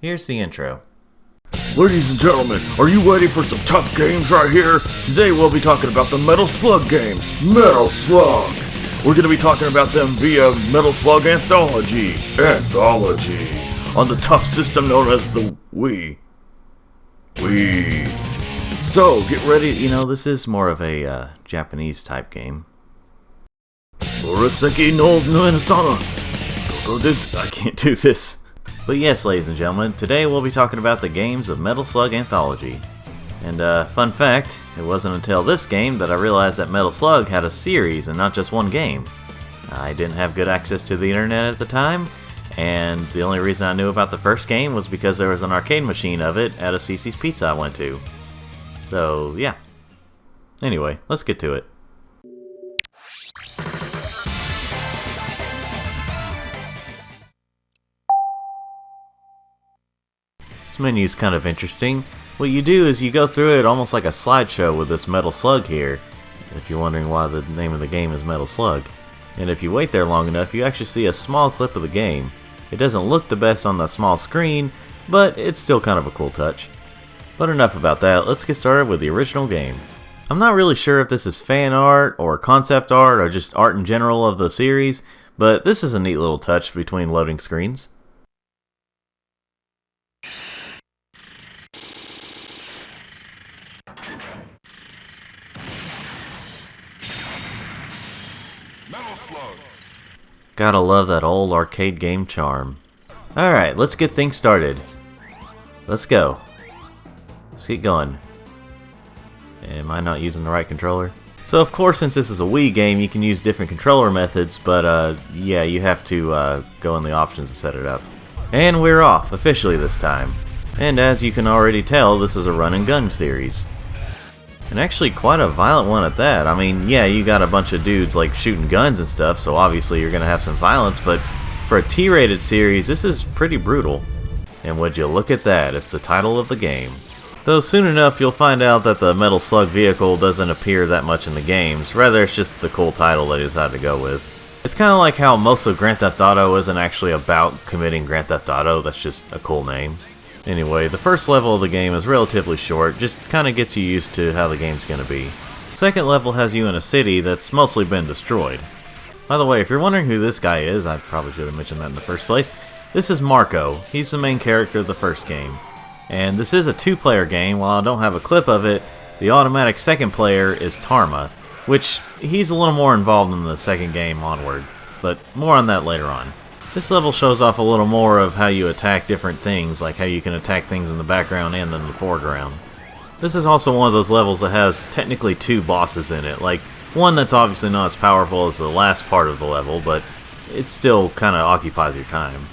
Here's the intro. Ladies and gentlemen, are you ready for some tough games right here? Today we'll be talking about the Metal Slug games. Metal Slug! We're going to be talking about them via Metal Slug Anthology. On the tough system known as the Wii. So, get ready. You know, this is more of a Japanese type game. Uraseki no Minasana. I can't do this. But yes, ladies and gentlemen, today we'll be talking about the games of Metal Slug Anthology. And fun fact, it wasn't until this game that I realized that Metal Slug had a series and not just one game. I didn't have good access to the internet at the time, and the only reason I knew about the first game was because there was an arcade machine of it at a CC's Pizza I went to. So, yeah. Anyway, let's get to it. This menu's kind of interesting. What you do is you go through it almost like a slideshow with this Metal Slug here, if you're wondering why the name of the game is Metal Slug. And if you wait there long enough, you actually see a small clip of the game. It doesn't look the best on the small screen, but it's still kind of a cool touch. But enough about that, let's get started with the original game. I'm not really sure if this is fan art, or concept art, or just art in general of the series, but this is a neat little touch between loading screens. Gotta love that old arcade game charm. Alright, let's get things started. Let's go. Let's get going. Am I not using the right controller? So of course, since this is a Wii game, you can use different controller methods, but yeah, you have to go in the options to set it up. And we're off, officially this time. And as you can already tell, this is a run and gun series. And actually quite a violent one at that. I mean, yeah, you got a bunch of dudes like shooting guns and stuff, so obviously you're gonna have some violence, but for a T-rated series, this is pretty brutal. And would you look at that, it's the title of the game. Though soon enough you'll find out that the Metal Slug vehicle doesn't appear that much in the games, rather it's just the cool title they decided to go with. It's kinda like how most of Grand Theft Auto isn't actually about committing Grand Theft Auto, that's just a cool name. Anyway, the first level of the game is relatively short, just kinda gets you used to how the game's gonna be. The second level has you in a city that's mostly been destroyed. By the way, if you're wondering who this guy is, I probably should have mentioned that in the first place. This is Marco. He's the main character of the first game. And this is a two-player game. While I don't have a clip of it, the automatic second player is Tarma, which he's a little more involved in the second game onward, but more on that later on. This level shows off a little more of how you attack different things, like how you can attack things in the background and in the foreground. This is also one of those levels that has technically two bosses in it, like one that's obviously not as powerful as the last part of the level, but it still kinda occupies your time.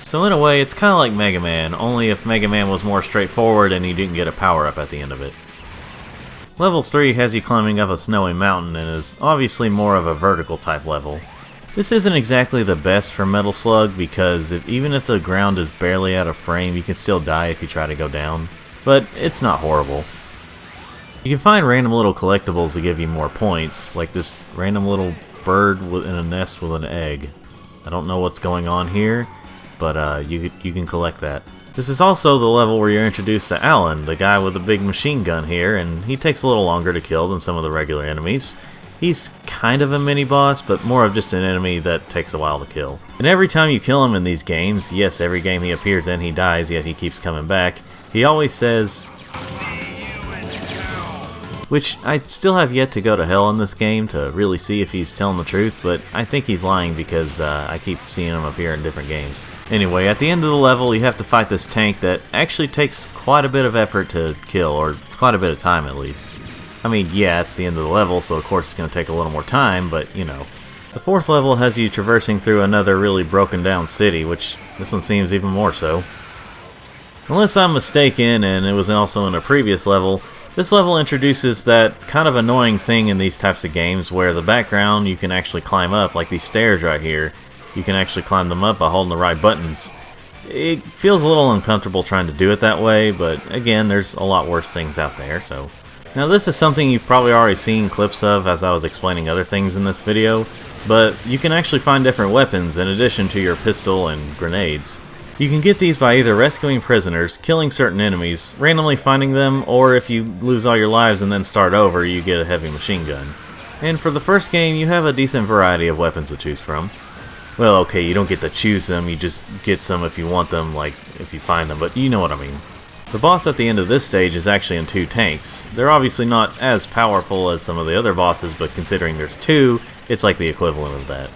So in a way, it's kinda like Mega Man, only if Mega Man was more straightforward and you didn't get a power-up at the end of it. Level 3 has you climbing up a snowy mountain and is obviously more of a vertical type level. This isn't exactly the best for Metal Slug because even if the ground is barely out of frame, you can still die if you try to go down, but it's not horrible. You can find random little collectibles to give you more points, like this random little bird in a nest with an egg. I don't know what's going on here, but you can collect that. This is also the level where you're introduced to Alan, the guy with the big machine gun here, and he takes a little longer to kill than some of the regular enemies. He's kind of a mini-boss, but more of just an enemy that takes a while to kill. And every time you kill him in these games, yes, every game he appears in he dies, yet he keeps coming back, he always says, which I still have yet to go to hell in this game to really see if he's telling the truth, but I think he's lying because I keep seeing him appear in different games. Anyway, at the end of the level you have to fight this tank that actually takes quite a bit of effort to kill, or quite a bit of time at least. I mean, yeah, it's the end of the level, so of course it's going to take a little more time, but, you know. The fourth level has you traversing through another really broken down city, which this one seems even more so. Unless I'm mistaken, and it was also in a previous level, this level introduces that kind of annoying thing in these types of games where the background you can actually climb up, like these stairs right here. You can actually climb them up by holding the right buttons. It feels a little uncomfortable trying to do it that way, but again, there's a lot worse things out there, so. Now this is something you've probably already seen clips of as I was explaining other things in this video, but you can actually find different weapons in addition to your pistol and grenades. You can get these by either rescuing prisoners, killing certain enemies, randomly finding them, or if you lose all your lives and then start over, you get a heavy machine gun. And for the first game, you have a decent variety of weapons to choose from. Well, okay, you don't get to choose them, you just get some if you want them, like if you find them, but you know what I mean. The boss at the end of this stage is actually in 2 tanks. They're obviously not as powerful as some of the other bosses, but considering there's 2, it's like the equivalent of that.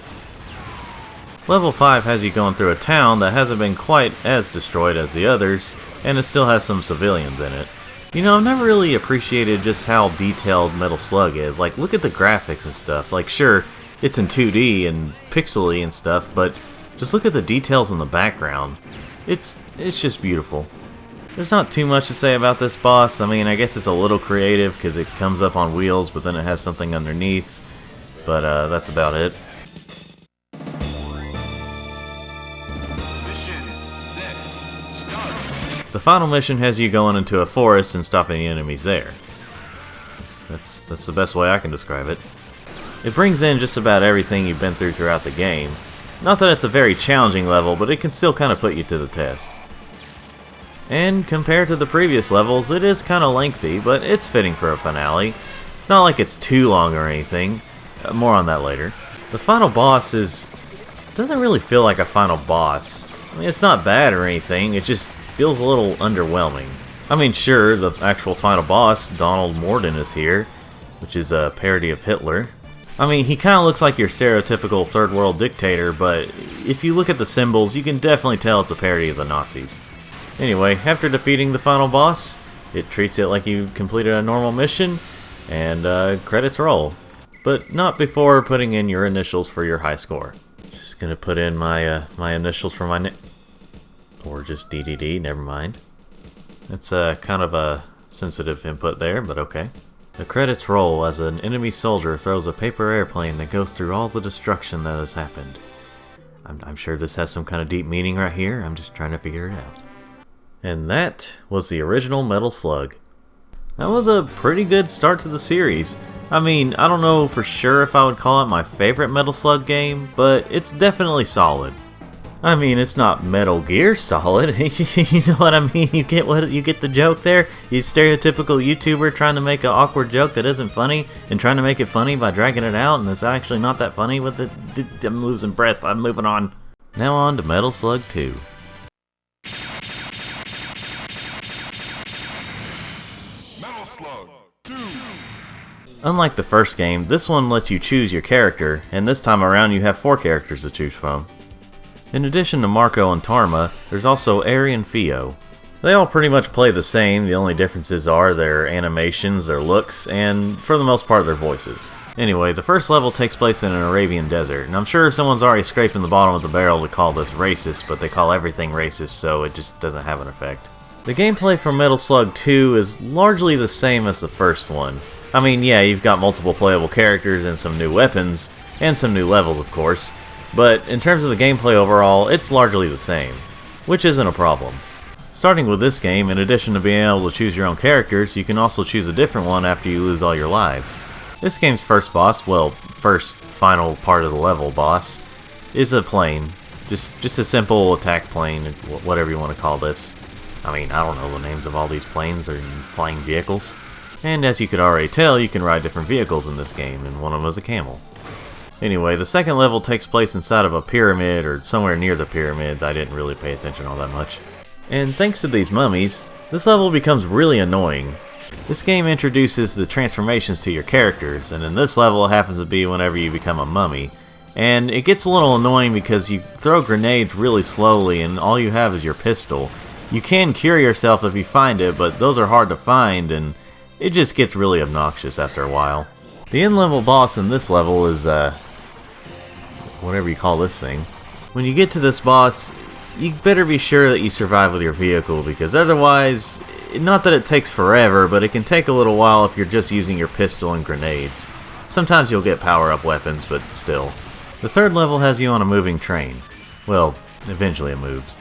Level 5 has you going through a town that hasn't been quite as destroyed as the others, and it still has some civilians in it. You know, I've never really appreciated just how detailed Metal Slug is. Like, look at the graphics and stuff. Like, sure, it's in 2D and pixely and stuff, but just look at the details in the background. It's just beautiful. There's not too much to say about this boss. I mean, I guess it's a little creative because it comes up on wheels, but then it has something underneath. But that's about it. The final mission has you going into a forest and stopping the enemies there. That's the best way I can describe it. It brings in just about everything you've been through throughout the game. Not that it's a very challenging level, but it can still kind of put you to the test. And compared to the previous levels, it is kind of lengthy, but it's fitting for a finale. It's not like it's too long or anything. More on that later. The final boss doesn't really feel like a final boss. I mean, it's not bad or anything, it just feels a little underwhelming. I mean, sure, the actual final boss, Donald Morden, is here, which is a parody of Hitler. I mean, he kind of looks like your stereotypical third world dictator, but if you look at the symbols, you can definitely tell it's a parody of the Nazis. Anyway, after defeating the final boss, it treats it like you completed a normal mission, and credits roll. But not before putting in your initials for your high score. Just gonna put in my initials for my or just DDD, never mind. That's kind of a sensitive input there, but okay. The credits roll as an enemy soldier throws a paper airplane that goes through all the destruction that has happened. I'm sure this has some kind of deep meaning right here, I'm just trying to figure it out. And that was the original Metal Slug. That was a pretty good start to the series. I mean, I don't know for sure if I would call it my favorite Metal Slug game, but it's definitely solid. I mean, it's not Metal Gear Solid, you know what I mean? You get the joke there? You stereotypical YouTuber trying to make an awkward joke that isn't funny, and trying to make it funny by dragging it out, and it's actually not that funny with it. I'm losing breath, I'm moving on. Now on to Metal Slug 2. Metal Slug 2. Unlike the first game, this one lets you choose your character, and this time around you have 4 characters to choose from. In addition to Marco and Tarma, there's also Eri and Fio. They all pretty much play the same, the only differences are their animations, their looks, and for the most part their voices. Anyway, the first level takes place in an Arabian desert, and I'm sure someone's already scraping the bottom of the barrel to call this racist, but they call everything racist, so it just doesn't have an effect. The gameplay for Metal Slug 2 is largely the same as the first one. I mean, yeah, you've got multiple playable characters and some new weapons, and some new levels of course, but in terms of the gameplay overall, it's largely the same, which isn't a problem. Starting with this game, in addition to being able to choose your own characters, you can also choose a different one after you lose all your lives. This game's first boss, well, first final part of the level boss, is a plane. Just a simple attack plane, whatever you want to call this. I mean, I don't know the names of all these planes or flying vehicles. And as you could already tell, you can ride different vehicles in this game, and one of them is a camel. Anyway, the second level takes place inside of a pyramid, or somewhere near the pyramids. I didn't really pay attention all that much. And thanks to these mummies, this level becomes really annoying. This game introduces the transformations to your characters, and in this level it happens to be whenever you become a mummy. And it gets a little annoying because you throw grenades really slowly and all you have is your pistol. You can cure yourself if you find it, but those are hard to find, and it just gets really obnoxious after a while. The end-level boss in this level is, whatever you call this thing. When you get to this boss, you better be sure that you survive with your vehicle, because otherwise, not that it takes forever, but it can take a little while if you're just using your pistol and grenades. Sometimes you'll get power-up weapons, but still. The third level has you on a moving train. Well, eventually it moves.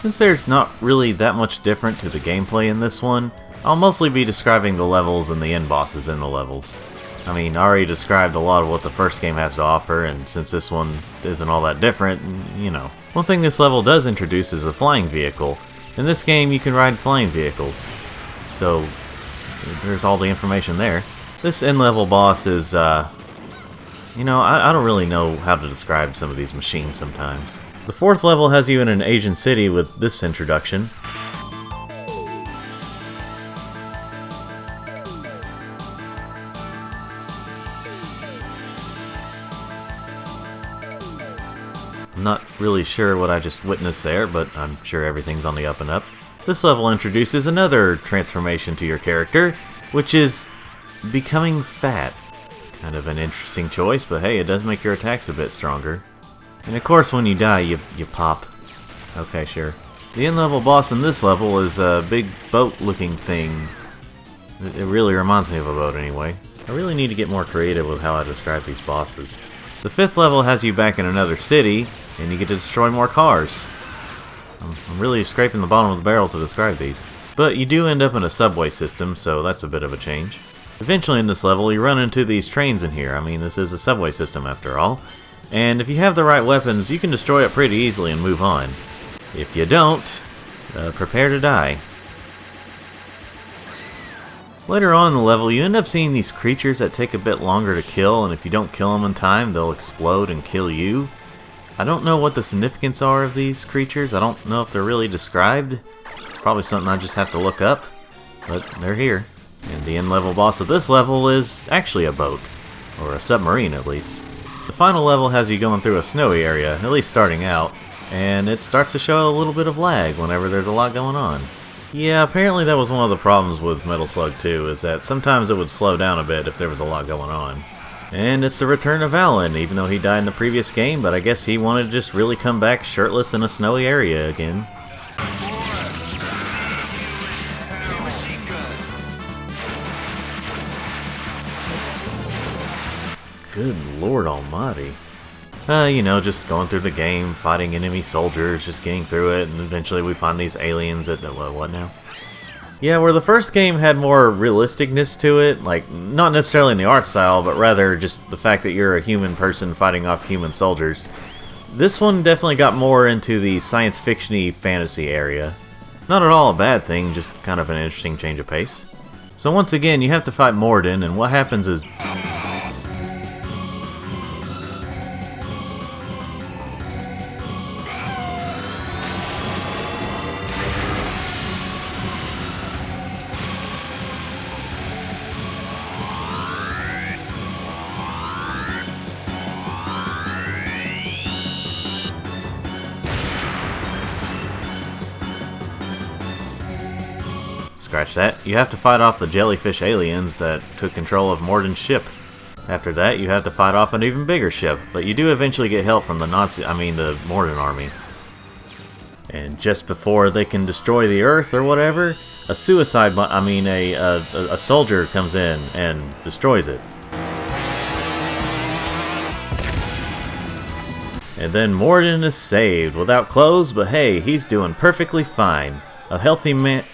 Since there's not really that much different to the gameplay in this one, I'll mostly be describing the levels and the end bosses in the levels. I mean, I already described a lot of what the first game has to offer, and since this one isn't all that different, you know. One thing this level does introduce is a flying vehicle. In this game you can ride flying vehicles. So there's all the information there. This end-level boss is, you know, I don't really know how to describe some of these machines sometimes. The fourth level has you in an Asian city with this introduction. I'm not really sure what I just witnessed there, but I'm sure everything's on the up and up. This level introduces another transformation to your character, which is becoming fat. Kind of an interesting choice, but hey, it does make your attacks a bit stronger. And of course when you die, you pop. Okay, sure. The end-level boss in this level is a big boat-looking thing. It really reminds me of a boat anyway. I really need to get more creative with how I describe these bosses. The fifth level has you back in another city, and you get to destroy more cars. I'm really scraping the bottom of the barrel to describe these. But you do end up in a subway system, so that's a bit of a change. Eventually in this level, you run into these trains in here. I mean, this is a subway system after all. And if you have the right weapons, you can destroy it pretty easily and move on. If you don't, prepare to die. Later on in the level, you end up seeing these creatures that take a bit longer to kill, and if you don't kill them in time, they'll explode and kill you. I don't know what the significance are of these creatures. I don't know if they're really described. It's probably something I just have to look up, but they're here. And the end-level boss of this level is actually a boat, or a submarine at least. The final level has you going through a snowy area, at least starting out, and it starts to show a little bit of lag whenever there's a lot going on. Yeah, apparently that was one of the problems with Metal Slug 2, is that sometimes it would slow down a bit if there was a lot going on. And it's the return of Alan, even though he died in the previous game, but I guess he wanted to just really come back shirtless in a snowy area again. Good Lord Almighty. You know, just going through the game, fighting enemy soldiers, just getting through it, and eventually we find these aliens that, what now? Yeah, where the first game had more realisticness to it, like, not necessarily in the art style, but rather just the fact that you're a human person fighting off human soldiers. This one definitely got more into the science fiction-y fantasy area. Not at all a bad thing, just kind of an interesting change of pace. So once again, you have to fight Morden, and what happens is... Scratch that. You have to fight off the Jellyfish aliens that took control of Morden's ship. After that, you have to fight off an even bigger ship, but you do eventually get help from the the Morden army. And just before they can destroy the Earth or whatever, a soldier comes in and destroys it. And then Morden is saved without clothes, but hey, he's doing perfectly fine. A healthy man...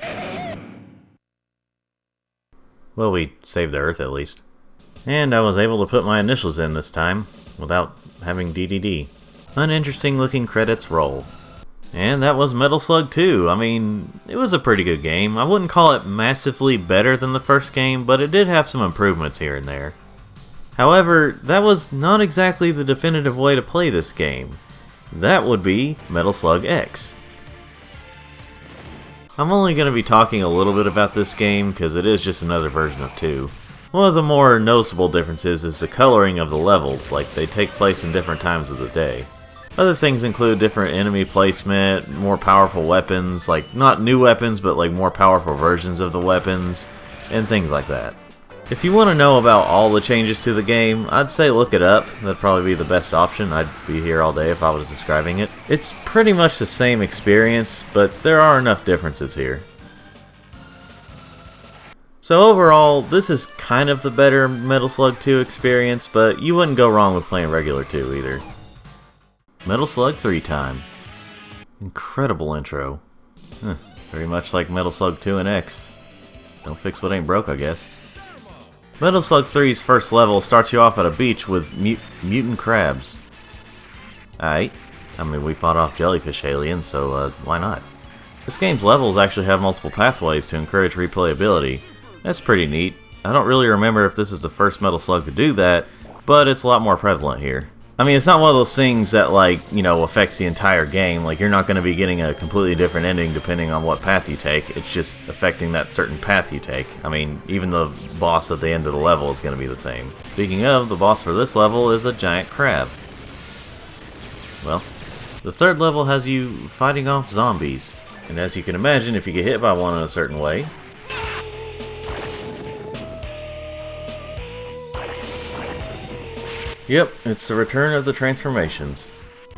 Well, we saved the Earth at least. And I was able to put my initials in this time, without having DDD. Uninteresting looking credits roll. And that was Metal Slug 2. I mean, it was a pretty good game. I wouldn't call it massively better than the first game, but it did have some improvements here and there. However, that was not exactly the definitive way to play this game. That would be Metal Slug X. I'm only going to be talking a little bit about this game because it is just another version of 2. One of the more noticeable differences is the coloring of the levels, like they take place in different times of the day. Other things include different enemy placement, more powerful weapons, like not new weapons but like more powerful versions of the weapons, and things like that. If you want to know about all the changes to the game, I'd say look it up. That'd probably be the best option. I'd be here all day if I was describing it. It's pretty much the same experience, but there are enough differences here. So overall, this is kind of the better Metal Slug 2 experience, but you wouldn't go wrong with playing regular 2 either. Metal Slug 3 time. Incredible intro. Very much like Metal Slug 2 and X. Just don't fix what ain't broke, I guess. Metal Slug 3's first level starts you off at a beach with mutant crabs. Aight. I mean, we fought off Jellyfish aliens, so why not? This game's levels actually have multiple pathways to encourage replayability. That's pretty neat. I don't really remember if this is the first Metal Slug to do that, but it's a lot more prevalent here. I mean, it's not one of those things that, like, you know, affects the entire game. Like, you're not going to be getting a completely different ending depending on what path you take. It's just affecting that certain path you take. I mean, even the boss at the end of the level is going to be the same. Speaking of, the boss for this level is a giant crab. Well, the third level has you fighting off zombies. And as you can imagine, if you get hit by one in a certain way, yep, it's the return of the transformations.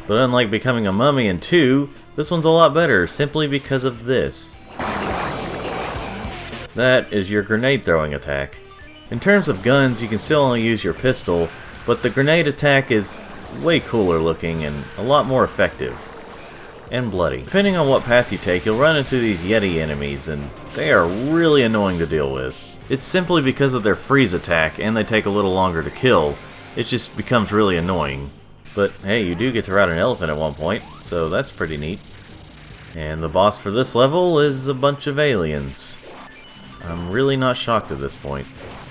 But unlike becoming a mummy in 2, this one's a lot better simply because of this. That is your grenade throwing attack. In terms of guns, you can still only use your pistol, but the grenade attack is way cooler looking and a lot more effective. And bloody. Depending on what path you take, you'll run into these Yeti enemies, and they are really annoying to deal with. It's simply because of their freeze attack, and they take a little longer to kill. It just becomes really annoying. But hey, you do get to ride an elephant at one point, so that's pretty neat. And the boss for this level is a bunch of aliens. I'm really not shocked at this point.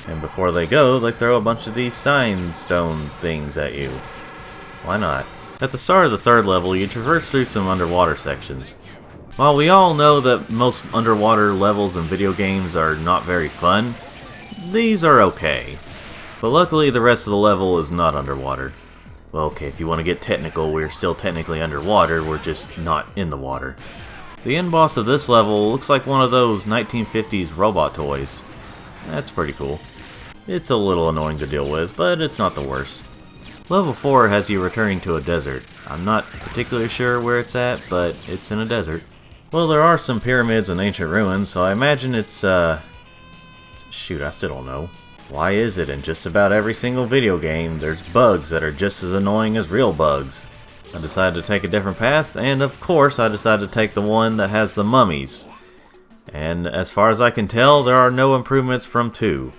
And before they go, they throw a bunch of these sign stone things at you. Why not? At the start of the third level, you traverse through some underwater sections. While we all know that most underwater levels in video games are not very fun, these are okay. But luckily the rest of the level is not underwater. Well, okay, if you want to get technical, we're still technically underwater, we're just not in the water. The end boss of this level looks like one of those 1950s robot toys. That's pretty cool. It's a little annoying to deal with, but it's not the worst. Level 4 has you returning to a desert. I'm not particularly sure where it's at, but it's in a desert. Well, there are some pyramids and ancient ruins, so I imagine it's, shoot, I still don't know. Why is it in just about every single video game there's bugs that are just as annoying as real bugs? I decided to take a different path, and of course I decided to take the one that has the mummies. And as far as I can tell, there are no improvements from 2.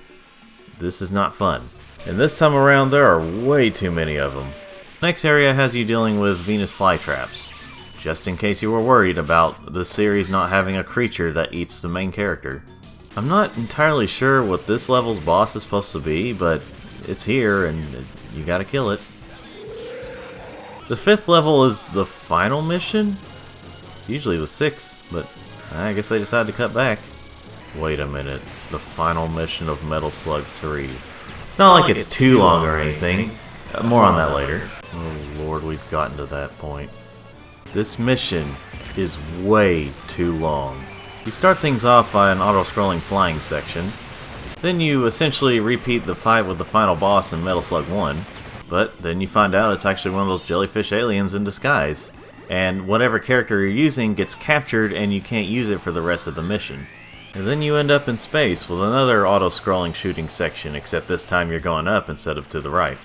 This is not fun. And this time around, there are way too many of them. Next area has you dealing with Venus flytraps, just in case you were worried about the series not having a creature that eats the main character. I'm not entirely sure what this level's boss is supposed to be, but it's here and you gotta kill it. The 5th level is the final mission? It's usually the 6th, but I guess they decided to cut back. Wait a minute, the final mission of Metal Slug 3. It's not like it's too long or anything. More on that later. Oh lord, we've gotten to that point. This mission is way too long. You start things off by an auto-scrolling flying section. Then you essentially repeat the fight with the final boss in Metal Slug 1. But then you find out it's actually one of those jellyfish aliens in disguise. And whatever character you're using gets captured and you can't use it for the rest of the mission. And then you end up in space with another auto-scrolling shooting section, except this time you're going up instead of to the right.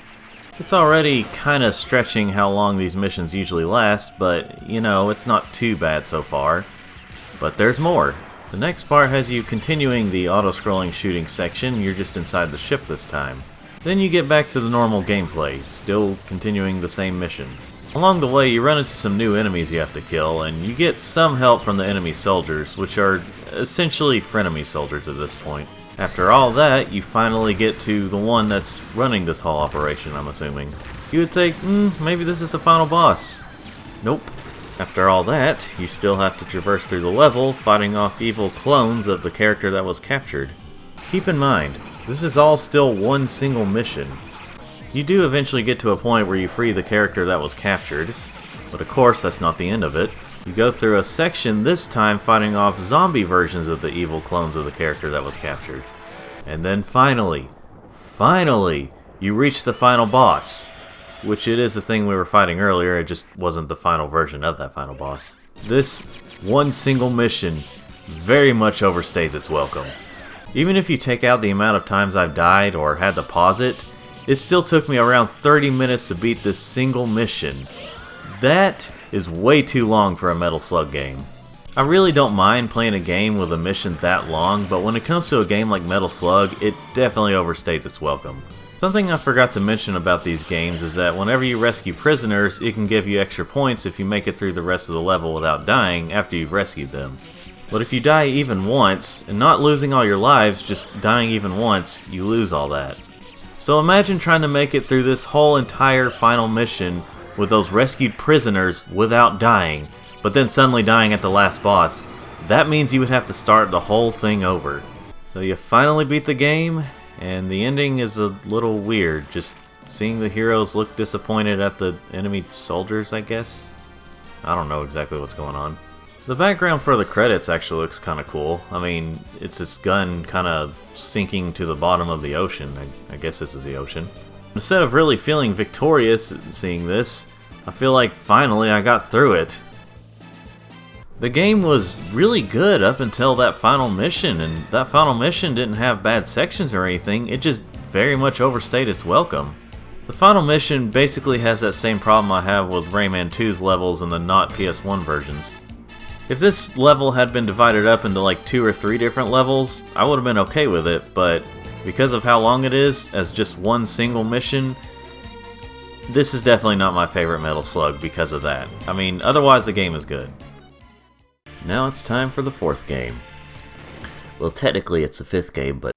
It's already kinda stretching how long these missions usually last, but you know, it's not too bad so far. But there's more. The next part has you continuing the auto-scrolling shooting section, you're just inside the ship this time. Then you get back to the normal gameplay, still continuing the same mission. Along the way, you run into some new enemies you have to kill, and you get some help from the enemy soldiers, which are essentially frenemy soldiers at this point. After all that, you finally get to the one that's running this whole operation, I'm assuming. You would think, maybe this is the final boss. Nope. After all that, you still have to traverse through the level, fighting off evil clones of the character that was captured. Keep in mind, this is all still one single mission. You do eventually get to a point where you free the character that was captured, but of course that's not the end of it. You go through a section, this time fighting off zombie versions of the evil clones of the character that was captured. And then finally, you reach the final boss, which it is the thing we were fighting earlier, it just wasn't the final version of that final boss. This one single mission very much overstays its welcome. Even if you take out the amount of times I've died or had to pause it, it still took me around 30 minutes to beat this single mission. That is way too long for a Metal Slug game. I really don't mind playing a game with a mission that long, but when it comes to a game like Metal Slug, it definitely overstays its welcome. Something I forgot to mention about these games is that whenever you rescue prisoners, it can give you extra points if you make it through the rest of the level without dying after you've rescued them. But if you die even once, and not losing all your lives, just dying even once, you lose all that. So imagine trying to make it through this whole entire final mission with those rescued prisoners without dying, but then suddenly dying at the last boss. That means you would have to start the whole thing over. So you finally beat the game, and the ending is a little weird, just seeing the heroes look disappointed at the enemy soldiers, I guess? I don't know exactly what's going on. The background for the credits actually looks kind of cool. I mean, it's this gun kind of sinking to the bottom of the ocean. I guess this is the ocean. Instead of really feeling victorious seeing this, I feel like finally I got through it. The game was really good up until that final mission, and that final mission didn't have bad sections or anything, it just very much overstayed its welcome. The final mission basically has that same problem I have with Rayman 2's levels in the not PS1 versions. If this level had been divided up into like 2 or 3 different levels, I would have been okay with it, but because of how long it is, as just one single mission, this is definitely not my favorite Metal Slug because of that. I mean, otherwise the game is good. Now it's time for the 4th game. Well, technically it's the 5th game, but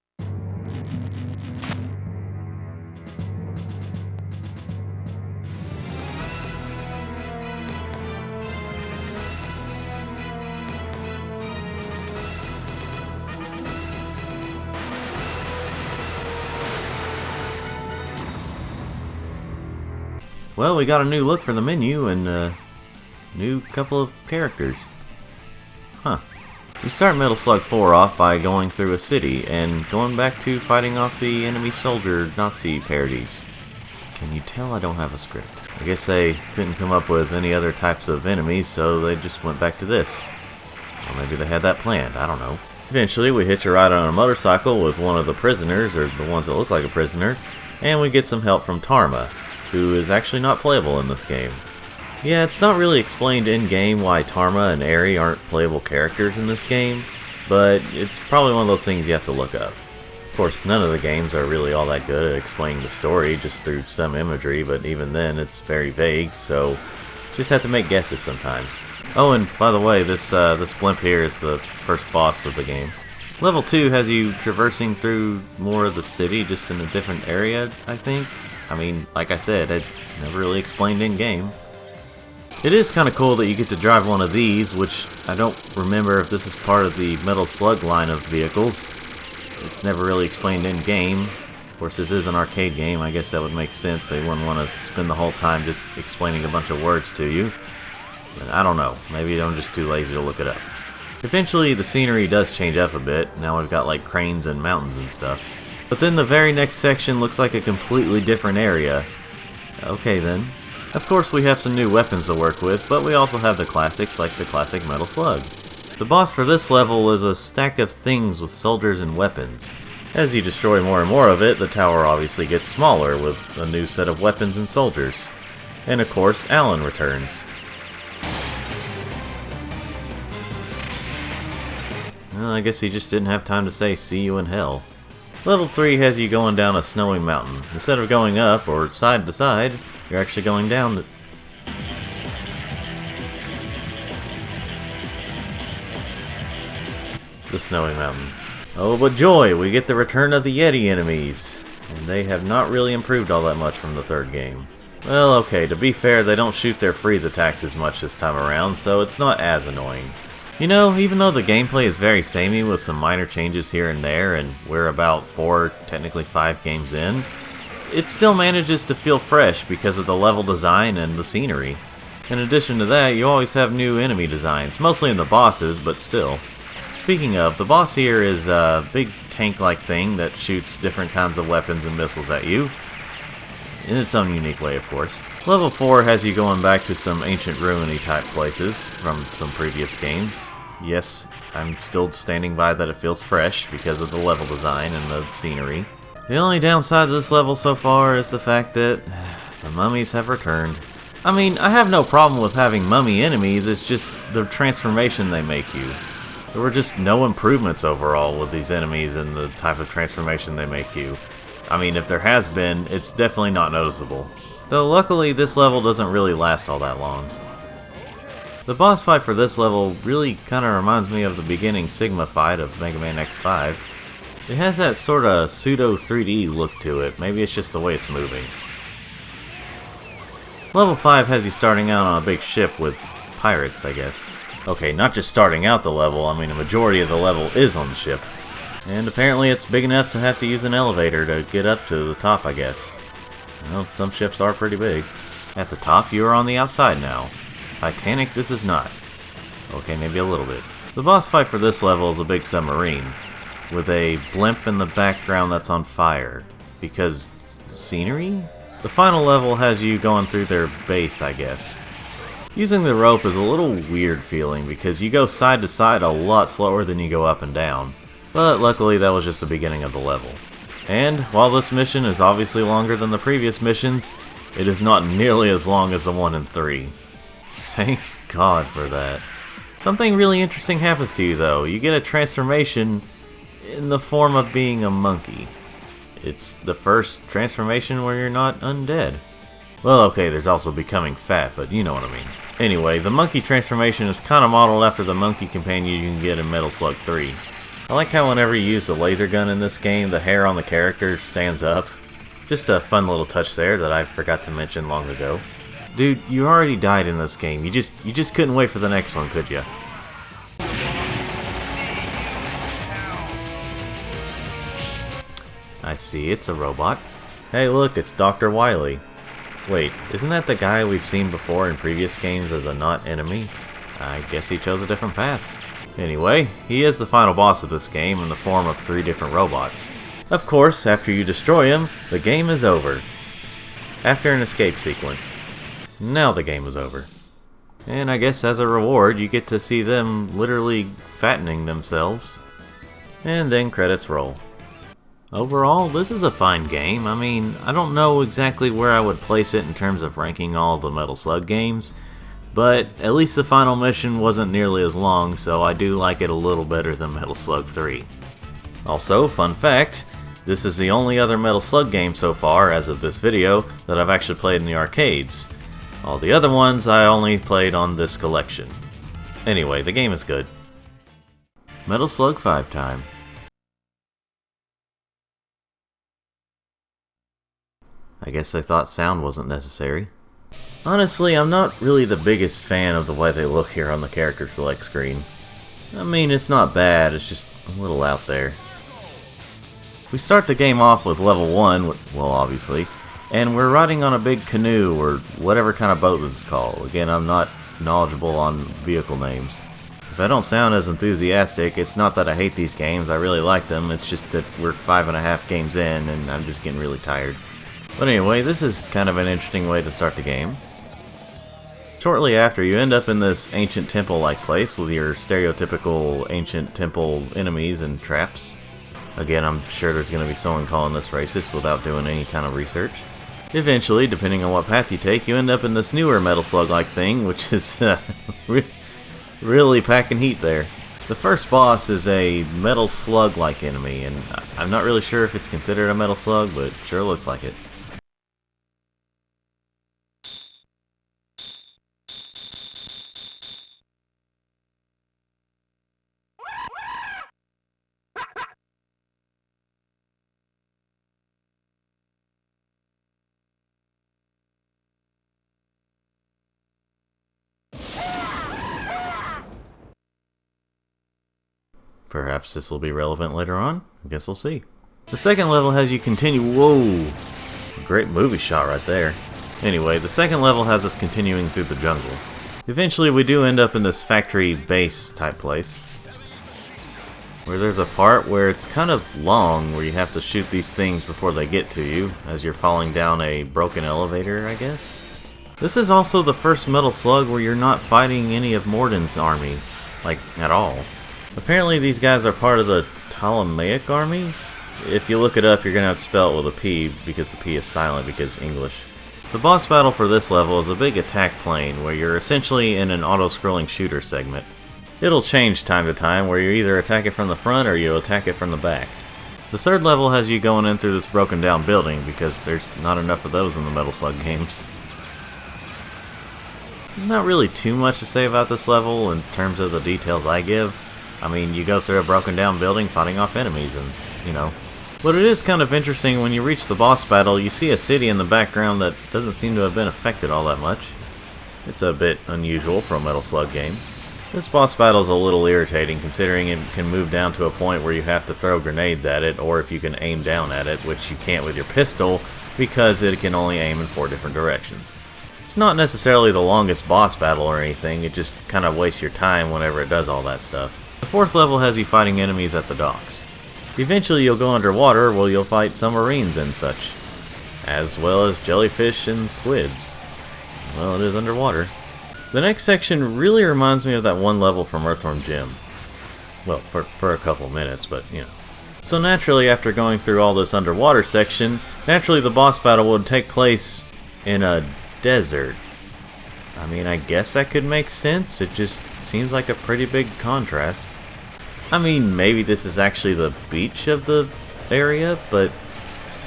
well, we got a new look for the menu and a new couple of characters. Huh. We start Metal Slug 4 off by going through a city and going back to fighting off the enemy soldier Nazi parodies. Can you tell I don't have a script? I guess they couldn't come up with any other types of enemies, so they just went back to this. Or maybe they had that planned, I don't know. Eventually we hitch a ride on a motorcycle with one of the prisoners, or the ones that look like a prisoner, and we get some help from Tarma, who is actually not playable in this game. Yeah, it's not really explained in-game why Tarma and Eri aren't playable characters in this game, but it's probably one of those things you have to look up. Of course, none of the games are really all that good at explaining the story, just through some imagery, but even then it's very vague, so just have to make guesses sometimes. Oh, and by the way, this blimp here is the first boss of the game. Level 2 has you traversing through more of the city, just in a different area, I think. I mean, like I said, it's never really explained in-game. It is kind of cool that you get to drive one of these, which I don't remember if this is part of the Metal Slug line of vehicles. It's never really explained in-game. Of course, this is an arcade game. I guess that would make sense. They wouldn't want to spend the whole time just explaining a bunch of words to you. But I don't know. Maybe I'm just too lazy to look it up. Eventually, the scenery does change up a bit. Now we've got like cranes and mountains and stuff. But then the very next section looks like a completely different area. Okay then. Of course we have some new weapons to work with, but we also have the classics like the classic Metal Slug. The boss for this level is a stack of things with soldiers and weapons. As you destroy more and more of it, the tower obviously gets smaller with a new set of weapons and soldiers. And of course, Alan returns. Well, I guess he just didn't have time to say see you in hell. Level 3 has you going down a snowy mountain. Instead of going up or side to side, you're actually going down the snowy mountain. Oh, but joy! We get the return of the Yeti enemies. And they have not really improved all that much from the 3rd game. Well, okay, to be fair, they don't shoot their freeze attacks as much this time around, so it's not as annoying. You know, even though the gameplay is very samey with some minor changes here and there, and we're about 4, technically 5 games in, it still manages to feel fresh because of the level design and the scenery. In addition to that, you always have new enemy designs, mostly in the bosses, but still. Speaking of, the boss here is a big tank-like thing that shoots different kinds of weapons and missiles at you. In its own unique way, of course. Level 4 has you going back to some ancient ruiny type places from some previous games. Yes, I'm still standing by that it feels fresh because of the level design and the scenery. The only downside to this level so far is the fact that the mummies have returned. I mean, I have no problem with having mummy enemies, it's just the transformation they make you. There were just no improvements overall with these enemies and the type of transformation they make you. I mean, if there has been, it's definitely not noticeable. Though luckily this level doesn't really last all that long. The boss fight for this level really kinda reminds me of the beginning Sigma fight of Mega Man X5. It has that sorta pseudo 3D look to it, maybe it's just the way it's moving. Level 5 has you starting out on a big ship with pirates, I guess. Okay, not just starting out the level, I mean a majority of the level is on the ship. And apparently it's big enough to have to use an elevator to get up to the top, I guess. Well, some ships are pretty big. At the top, you are on the outside now. Titanic, this is not. Okay, maybe a little bit. The boss fight for this level is a big submarine, with a blimp in the background that's on fire. Because scenery? The final level has you going through their base, I guess. Using the rope is a little weird feeling because you go side to side a lot slower than you go up and down. But luckily that was just the beginning of the level. And while this mission is obviously longer than the previous missions, it is not nearly as long as the one in 3. Thank God for that. Something really interesting happens to you though. You get a transformation in the form of being a monkey. It's the first transformation where you're not undead. Well, okay, there's also becoming fat, but you know what I mean. Anyway, the monkey transformation is kind of modeled after the monkey companion you can get in Metal Slug 3. I like how whenever you use the laser gun in this game, the hair on the character stands up. Just a fun little touch there that I forgot to mention long ago. Dude, you already died in this game. You just couldn't wait for the next one, could ya? I see, it's a robot. Hey look, it's Dr. Wily. Wait, isn't that the guy we've seen before in previous games as a not enemy? I guess he chose a different path. Anyway, he is the final boss of this game in the form of 3 different robots. Of course, after you destroy him, the game is over. After an escape sequence. Now the game is over. And I guess as a reward, you get to see them literally fattening themselves. And then credits roll. Overall, this is a fine game. I mean, I don't know exactly where I would place it in terms of ranking all the Metal Slug games, but at least the final mission wasn't nearly as long, so I do like it a little better than Metal Slug 3. Also, fun fact, this is the only other Metal Slug game so far, as of this video, that I've actually played in the arcades. All the other ones I only played on this collection. Anyway, the game is good. Metal Slug 5 time. I guess they thought sound wasn't necessary. Honestly, I'm not really the biggest fan of the way they look here on the character select screen. I mean, it's not bad, it's just a little out there. We start the game off with level 1, well obviously, and we're riding on a big canoe, or whatever kind of boat this is called. Again, I'm not knowledgeable on vehicle names. If I don't sound as enthusiastic, it's not that I hate these games, I really like them, it's just that we're 5.5 games in and I'm just getting really tired. But anyway, this is kind of an interesting way to start the game. Shortly after, you end up in this ancient temple-like place with your stereotypical ancient temple enemies and traps. Again, I'm sure there's going to be someone calling this racist without doing any kind of research. Eventually, depending on what path you take, you end up in this newer Metal Slug-like thing, which is really packing heat there. The first boss is a Metal Slug-like enemy, and I'm not really sure if it's considered a Metal Slug, but sure looks like it. Perhaps this will be relevant later on. I guess we'll see. The second level has you continue. Whoa! Great movie shot right there. Anyway, the second level has us continuing through the jungle. Eventually we do end up in this factory base type place, where there's a part where it's kind of long, where you have to shoot these things before they get to you, as you're falling down a broken elevator, I guess? This is also the first Metal Slug where you're not fighting any of Morden's army, like, at all. Apparently these guys are part of the Ptolemaic army. If you look it up, you're gonna have to spell it with a P, because the P is silent because English. The boss battle for this level is a big attack plane, where you're essentially in an auto-scrolling shooter segment. It'll change time to time, where you either attack it from the front or you attack it from the back. The third level has you going in through this broken down building because there's not enough of those in the Metal Slug games. There's not really too much to say about this level in terms of the details I give. I mean, you go through a broken down building fighting off enemies and, you know. But it is kind of interesting when you reach the boss battle, you see a city in the background that doesn't seem to have been affected all that much. It's a bit unusual for a Metal Slug game. This boss battle is a little irritating considering it can move down to a point where you have to throw grenades at it, or if you can aim down at it, which you can't with your pistol because it can only aim in 4 different directions. It's not necessarily the longest boss battle or anything, it just kind of wastes your time whenever it does all that stuff. The fourth level has you fighting enemies at the docks. Eventually you'll go underwater where you'll fight submarines and such, as well as jellyfish and squids. Well, it is underwater. The next section really reminds me of that one level from Earthworm Jim. Well, for a couple minutes, but you know. So naturally, after going through all this underwater section, naturally the boss battle would take place in a desert. I mean, I guess that could make sense. It just seems like a pretty big contrast. I mean, maybe this is actually the beach of the area, but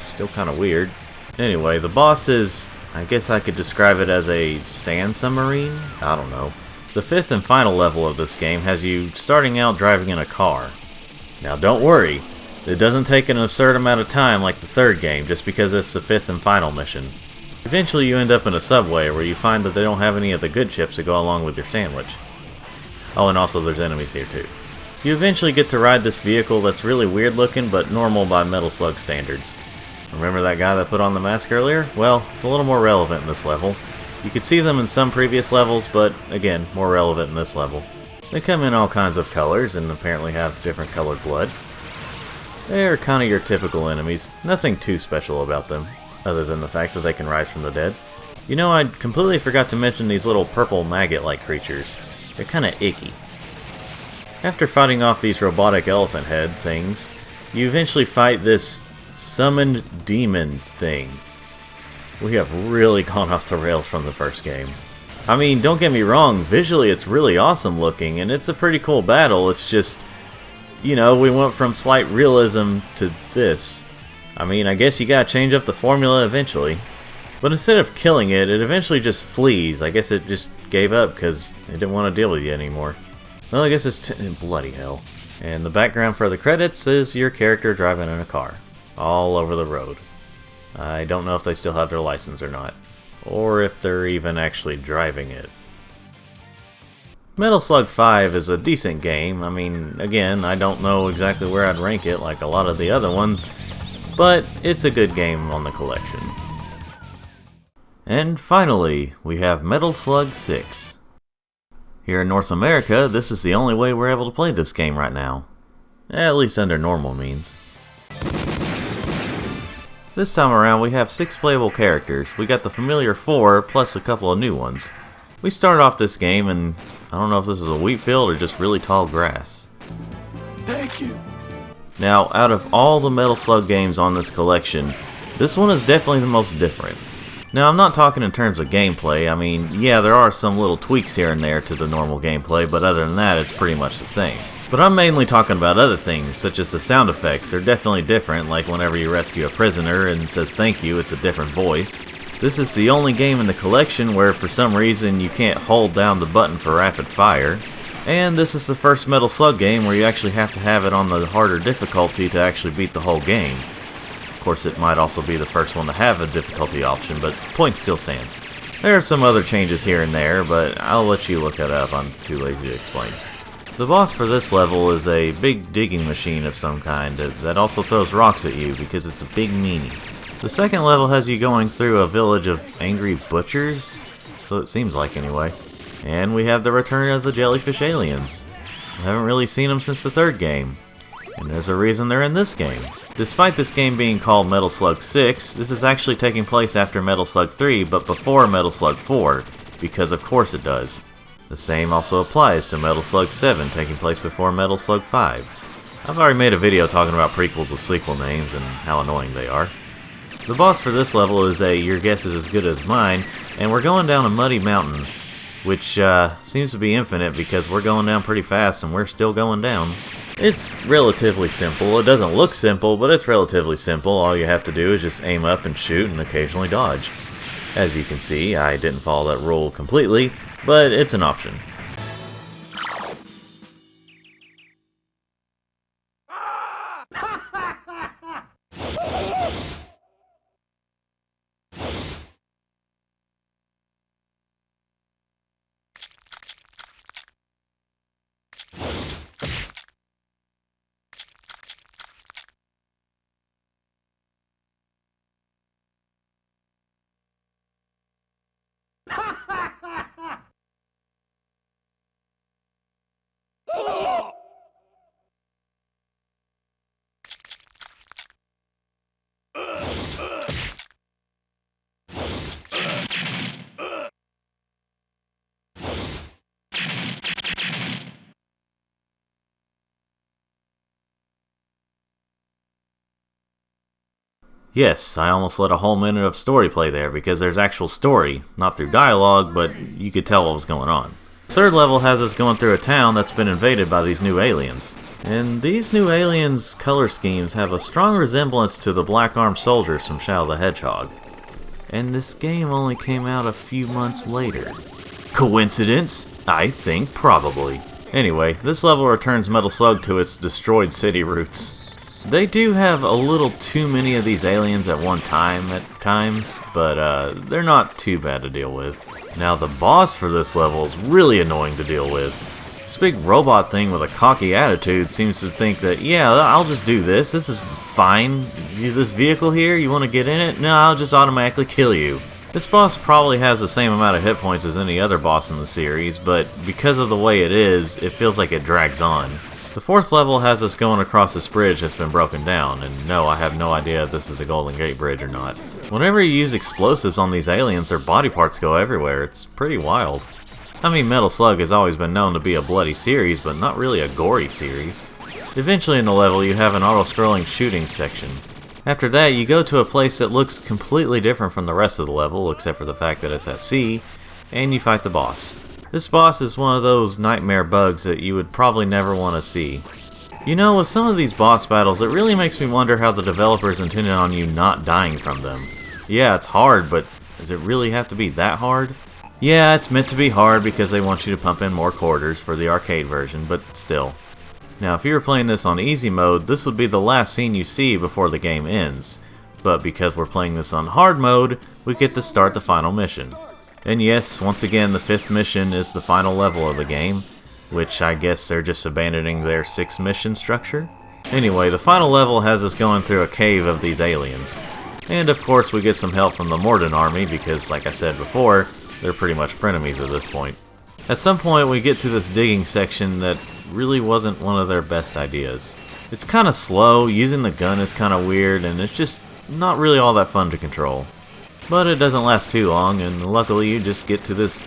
still kind of weird. Anyway, the boss is, I guess I could describe it as a sand submarine? I don't know. The fifth and final level of this game has you starting out driving in a car. Now don't worry, it doesn't take an absurd amount of time like the third game just because it's the fifth and final mission. Eventually you end up in a subway where you find that they don't have any of the good chips to go along with your sandwich. Oh, and also there's enemies here too. You eventually get to ride this vehicle that's really weird looking but normal by Metal Slug standards. Remember that guy that put on the mask earlier? Well, it's a little more relevant in this level. You could see them in some previous levels, but again, more relevant in this level. They come in all kinds of colors and apparently have different colored blood. They're kind of your typical enemies, nothing too special about them, other than the fact that they can rise from the dead. You know, I completely forgot to mention these little purple maggot-like creatures. They're kind of icky. After fighting off these robotic elephant head things, you eventually fight this summoned demon thing. We have really gone off the rails from the first game. I mean, don't get me wrong, visually it's really awesome looking, and it's a pretty cool battle. It's just, you know, we went from slight realism to this. I mean, I guess you gotta change up the formula eventually. But instead of killing it, it eventually just flees. I guess it just gave up because it didn't want to deal with you anymore. Well, I guess it's bloody hell. And the background for the credits is your character driving in a car, all over the road. I don't know if they still have their license or not, or if they're even actually driving it. Metal Slug 5 is a decent game. I mean, again, I don't know exactly where I'd rank it like a lot of the other ones, but it's a good game on the collection. And finally, we have Metal Slug 6. Here in North America, this is the only way we're able to play this game right now. At least under normal means. This time around we have 6 playable characters. We got the familiar 4 plus a couple of new ones. We start off this game and I don't know if this is a wheat field or just really tall grass. Thank you. Now, out of all the Metal Slug games on this collection, this one is definitely the most different. Now, I'm not talking in terms of gameplay. I mean, yeah, there are some little tweaks here and there to the normal gameplay, but other than that, it's pretty much the same. But I'm mainly talking about other things, such as the sound effects. They're definitely different, like whenever you rescue a prisoner and it says thank you, it's a different voice. This is the only game in the collection where for some reason you can't hold down the button for rapid fire. And this is the first Metal Slug game where you actually have to have it on the harder difficulty to actually beat the whole game. Of course, it might also be the first one to have a difficulty option, but the point still stands. There are some other changes here and there, but I'll let you look that up. I'm too lazy to explain. The boss for this level is a big digging machine of some kind that also throws rocks at you because it's a big meanie. The second level has you going through a village of angry butchers, so it seems like anyway. And we have the return of the Jellyfish aliens. I haven't really seen them since the third game, and there's a reason they're in this game. Despite this game being called Metal Slug 6, this is actually taking place after Metal Slug 3, but before Metal Slug 4, because of course it does. The same also applies to Metal Slug 7, taking place before Metal Slug 5. I've already made a video talking about prequels with sequel names and how annoying they are. The boss for this level is a your guess is as good as mine, and we're going down a muddy mountain, which seems to be infinite because we're going down pretty fast and we're still going down. It's relatively simple. It doesn't look simple, but it's relatively simple. All you have to do is just aim up and shoot and occasionally dodge. As you can see, I didn't follow that rule completely, but it's an option. Yes, I almost let a whole minute of story play there because there's actual story, not through dialogue, but you could tell what was going on. The third level has us going through a town that's been invaded by these new aliens. And these new aliens' color schemes have a strong resemblance to the black-armed soldiers from Shadow the Hedgehog. And this game only came out a few months later. Coincidence? I think probably. Anyway, this level returns Metal Slug to its destroyed city roots. They do have a little too many of these aliens at one time at times, but they're not too bad to deal with. Now the boss for this level is really annoying to deal with. This big robot thing with a cocky attitude seems to think that, yeah, I'll just do this, this is fine, this vehicle here, you want to get in it? No, I'll just automatically kill you. This boss probably has the same amount of hit points as any other boss in the series, but because of the way it is, it feels like it drags on. The fourth level has us going across this bridge that's been broken down, and no, I have no idea if this is a Golden Gate Bridge or not. Whenever you use explosives on these aliens, their body parts go everywhere. It's pretty wild. I mean, Metal Slug has always been known to be a bloody series, but not really a gory series. Eventually in the level, you have an auto-scrolling shooting section. After that, you go to a place that looks completely different from the rest of the level, except for the fact that it's at sea, and you fight the boss. This boss is one of those nightmare bugs that you would probably never want to see. You know, with some of these boss battles, it really makes me wonder how the developers intended on you not dying from them. Yeah, it's hard, but does it really have to be that hard? Yeah, it's meant to be hard because they want you to pump in more quarters for the arcade version, but still. Now, if you were playing this on easy mode, this would be the last scene you see before the game ends. But because we're playing this on hard mode, we get to start the final mission. And yes, once again, the 5th mission is the final level of the game, which I guess they're just abandoning their 6 mission structure. Anyway, the final level has us going through a cave of these aliens. And of course we get some help from the Morden army because, like I said before, they're pretty much frenemies at this point. At some point we get to this digging section that really wasn't one of their best ideas. It's kind of slow, using the gun is kind of weird, and it's just not really all that fun to control. But it doesn't last too long, and luckily you just get to this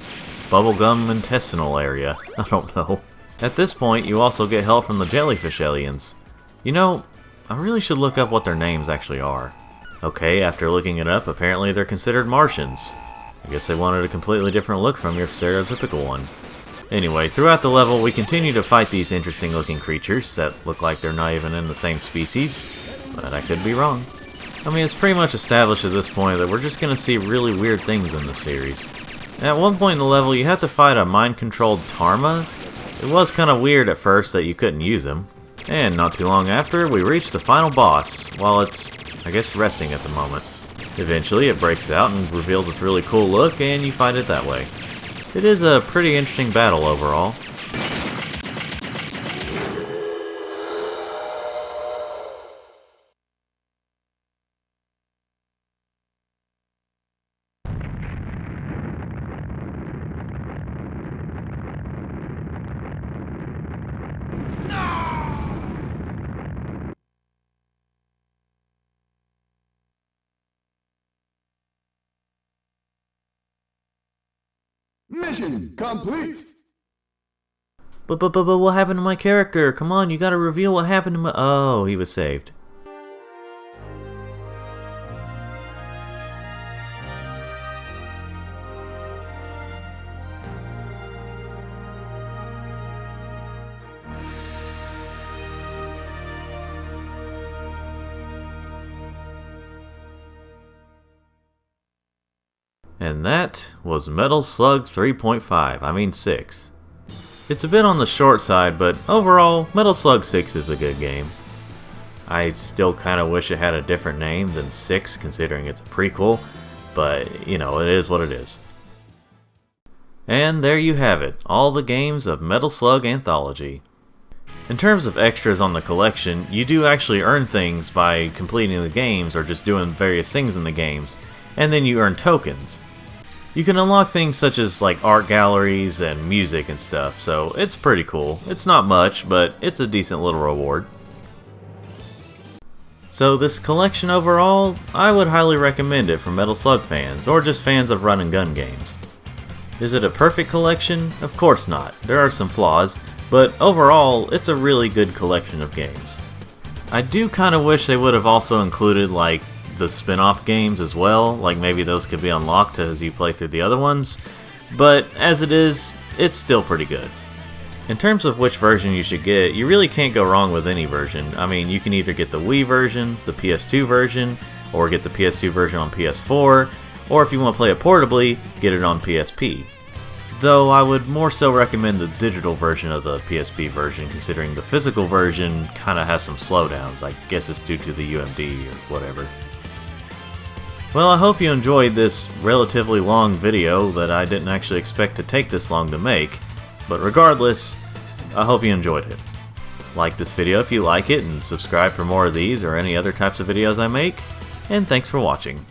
bubblegum intestinal area. I don't know. At this point, you also get help from the Jellyfish aliens. You know, I really should look up what their names actually are. Okay, after looking it up, apparently they're considered Martians. I guess they wanted a completely different look from your stereotypical one. Anyway, throughout the level, we continue to fight these interesting looking creatures that look like they're not even in the same species, but I could be wrong. I mean, it's pretty much established at this point that we're just going to see really weird things in this series. At one point in the level, you have to fight a mind-controlled Tarma. It was kind of weird at first that you couldn't use him. And not too long after, we reach the final boss, while it's, I guess, resting at the moment. Eventually, it breaks out and reveals its really cool look, and you fight it that way. It is a pretty interesting battle overall. Mission complete! But what happened to my character? Come on, you gotta reveal what happened to my... Oh, he was saved. And that was Metal Slug 3.5, I mean 6. It's a bit on the short side, but overall, Metal Slug 6 is a good game. I still kind of wish it had a different name than 6, considering it's a prequel, but, you know, it is what it is. And there you have it, all the games of Metal Slug Anthology. In terms of extras on the collection, you do actually earn things by completing the games or just doing various things in the games, and then you earn tokens. You can unlock things such as like art galleries and music and stuff, so it's pretty cool. It's not much, but it's a decent little reward. So this collection overall, I would highly recommend it for Metal Slug fans, or just fans of run and gun games. Is it a perfect collection? Of course not. There are some flaws, but overall, it's a really good collection of games. I do kind of wish they would have also included like the spin-off games as well, like maybe those could be unlocked as you play through the other ones, but as it is, it's still pretty good. In terms of which version you should get, you really can't go wrong with any version. I mean, you can either get the Wii version, the PS2 version, or get the PS2 version on PS4, or if you want to play it portably, get it on PSP. Though I would more so recommend the digital version of the PSP version, considering the physical version kinda has some slowdowns. I guess it's due to the UMD or whatever. Well, I hope you enjoyed this relatively long video that I didn't actually expect to take this long to make, but regardless, I hope you enjoyed it. Like this video if you like it, and subscribe for more of these or any other types of videos I make, and thanks for watching.